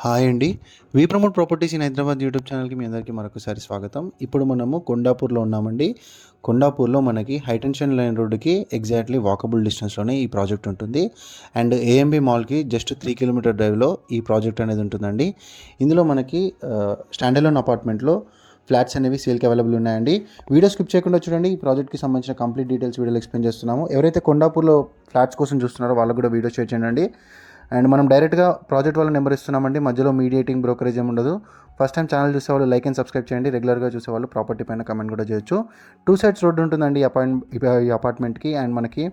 Hi అండి. We promote properties in Hyderabad YouTube ఛానల్‌కి మీ అందరికీ మరొకసారి స్వాగతం. ఇప్పుడు మనము కొండాపూర్‌లో ఉన్నామండి. కొండాపూర్‌లో మనకి హైటెన్షన్ లైన్ రోడ్డుకి ఎగ్జాక్ట్‌లీ వాకబుల్ డిస్టెన్స్‌లోనే ఈ ప్రాజెక్ట్ ఉంటుంది. అండ్ ఏఎంబీ మాల్‌కి జస్ట్ 3 కిలోమీటర్ డ్రైవ్‌లో ఈ ప్రాజెక్ట్ అనేది ఉంటుందండి. ఇందులో మనకి స్టాండ్ అలోన్ అపార్ట్మెంట్‌లో ఫ్లాట్స్ అనేవి సేల్‌కి అవైలబుల్ ఉన్నాయండి. వీడియో స్కిప్ చేయకుండా చూడండి. ఈ ప్రాజెక్ట్‌కి సంబంధించిన కంప్లీట్ డీటెయిల్స్ వీడియోలో ఎక్స్‌ప్లెయిన్ చేస్తున్నాము. ఎవరైతే కొండాపూర్‌లో ఫ్లాట్స్ కోసం చూస్తున్నారో వాళ్ళకు కూడా వీడియో షేర్ చేయండి. అండ్ మనం డైరెక్ట్గా ప్రాజెక్ట్ వాళ్ళ నెంబర్ ఇస్తున్నామండి. మధ్యలో మీడియేటింగ్ బ్రోకరేజ్ ఏమి ఉండదు. ఫస్ట్ టైం ఛానల్ చూసేవాళ్ళు లైక్ అండ్ సబ్స్క్రైబ్ చేయండి. రెగ్యులర్గా చూసేవాళ్ళు ప్రాపర్టీ పైన కమెంట్ కూడా చేయొచ్చు. 2 సైడ్స్ రోడ్డు ఉంటుందండి ఈ అపార్ట్మెంట్కి. అండ్ మనకి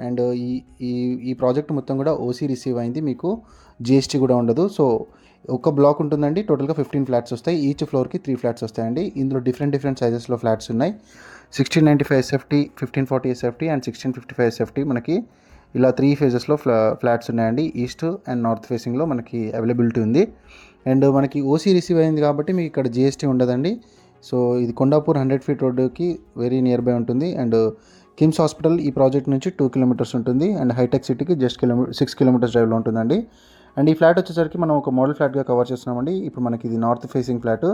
అండ్ ఈ ఈ ఈ ప్రాజెక్ట్ మొత్తం కూడా ఓసీ రిసీవ్ అయింది. మీకు జిఎస్టీ కూడా ఉండదు. సో ఒక బ్లాక్ ఉంటుందండి. టోటల్గా 15 ఫ్లాట్స్ వస్తాయి. ఈచ్ ఫ్లోర్కి 3 ఫ్లాట్స్ వస్తాయండి. ఇందులో డిఫరెంట్ సైజెస్లో ఫ్లాట్స్ ఉన్నాయి. 1695 ఎస్ఎఫ్టీ, 1540 ఎస్ఎఫ్టీ అండ్ 1655 ఎస్ఎఫ్టీ మనకి ఇలా 3 ఫేజెస్లో ఫ్లాట్స్ ఉన్నాయండి. ఈస్ట్ అండ్ నార్త్ ఫేసింగ్లో మనకి అవైలబిలిటీ ఉంది. అండ్ మనకి ఓసీ రిసీవ్ అయింది కాబట్టి మీకు ఇక్కడ జిఎస్టీ ఉండదండి. సో ఇది కొండాపూర్ 100 ఫీట్ రోడ్డుకి వెరీ నియర్ బై ఉంటుంది. అండ్ కిమ్స్ హాస్పిటల్ ఈ ప్రాజెక్ట్ నుంచి 2 కిలోమీటర్స్ ఉంటుంది. అండ్ హైటెక్ సిటీకి జస్ట్ 6 కిలోమీటర్స్ డ్రైవ్లో ఉంటుందండి. అండ్ ఈ ఫ్లాట్ వచ్చేసరికి మనం ఒక మోడల్ ఫ్లాట్గా కవర్ చేస్తున్నామండి. ఇప్పుడు మనకి ఇది నార్త్ ఫేసింగ్ ఫ్లాట్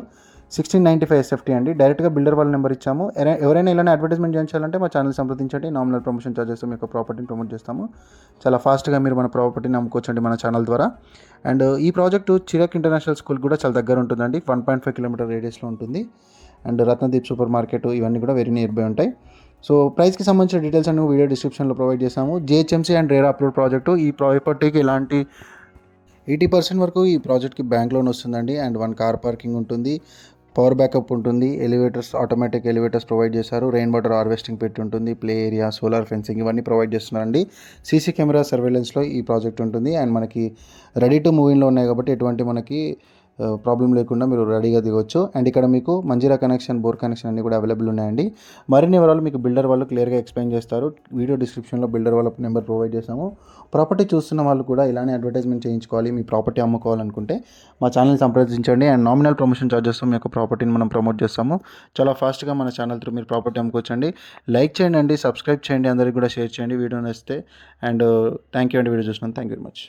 1695 ఎస్ఎఫ్టీ అండి. డైరెక్ట్గా బిల్డర్ వాళ్ళ నెంబర్ ఇచ్చాము. ఎవరైనా ఇలానే అడ్వర్టైజ్మెంట్ చేయించాలంటే మా ఛానల్ సంప్రదించండి. నామినల్ ప్రమోషన్ చార్జెస్ మీకు ప్రాపర్టీని ప్రమోట్ చేస్తాము. చాలా ఫాస్ట్గా మీరు మన ప్రాపర్టీని అమ్ముకోవచ్చండి మన ఛానల్ ద్వారా. అండ్ ఈ ప్రాజెక్టు చిరక్ ఇంటర్నేషనల్ స్కూల్ కూడా చాలా దగ్గర ఉంటుందండి. 1.5 కిలోమీటర్ రేడియస్లో ఉంటుంది. అండ్ రత్నదీప్ సూపర్ మార్కెట్ ఇవన్నీ కూడా వెరీ నియర్ బై ఉంటాయి. సో ప్రైస్కి సంబంధించిన డీటెయిల్స్ అన్ని వీడియో డిస్క్రిప్షన్లో ప్రొవైడ్ చేస్తాము. GHMC and RERA approve project. ఈ ప్రాపర్టీకి ఇలాంటి 80% వరకు ఈ ప్రాజెక్ట్కి బ్యాంక్ లోన్ వస్తుందండి. అండ్ 1 కార్ పార్కింగ్ ఉంటుంది. పవర్ బ్యాకప్ ఉంటుంది. ఎలివేటర్స్ ఆటోమేటిక్ ఎలివేటర్స్ ప్రొవైడ్ చేశారు. రెయిన్ వాటర్ హార్వెస్టింగ్ పెట్టి ఉంటుంది. ప్లే ఏరియా, సోలార్ ఫెన్సింగ్ ఇవన్నీ ప్రొవైడ్ చేస్తున్నారండి. సీసీ కెమెరా సర్వేలెన్స్లో ఈ ప్రాజెక్ట్ ఉంటుంది. అండ్ మనకి రెడీ టు మూవ్ ఇన్లో ఉన్నాయి కాబట్టి ఎటువంటి మనకి ప్రాబ్లం లేకుండా మీరు రెడీగా దిగొచ్చు. అండ్ ఇక్కడ మీకు మంజీరా కనెక్షన్, బోర్ కనెక్షన్ అన్నీ కూడా అవైలబుల్ ఉన్నాయండి. మరిన్ని వివరాలు మీకు బిల్డర్ వాళ్ళు క్లియర్గా ఎక్స్ప్లెయిన్ చేస్తారు. వీడియో డిస్క్రిప్షన్లో బిల్డర్ వాళ్ళ నెంబర్ ప్రొవైడ్ చేస్తాము. ప్రాపర్టీ చూస్తున్న వాళ్ళు కూడా ఇలానే అడ్వర్టైజ్మెంట్ చేయించుకోవాలి, మీ ప్రాపర్టీ అమ్ముకోవాలనుకుంటే మా ఛానల్ సంప్రదించండి. అండ్ నామినల్ ప్రమోషన్ చార్జెస్తో మీ యొక్క ప్రాపర్టీని మనం ప్రమోట్ చేస్తాము. చాలా ఫాస్ట్గా మన ఛానల్ త్రూ మీరు ప్రాపర్టీ అమ్ముకోవచ్చండి. లైక్ చేయండి, సబ్స్క్రైబ్ చేయండి, అందరికీ కూడా షేర్ చేయండి వీడియో నచ్చితే. అండ్ థ్యాంక్ యూ అండి వీడియో చూసినందుకు. Thank you very much.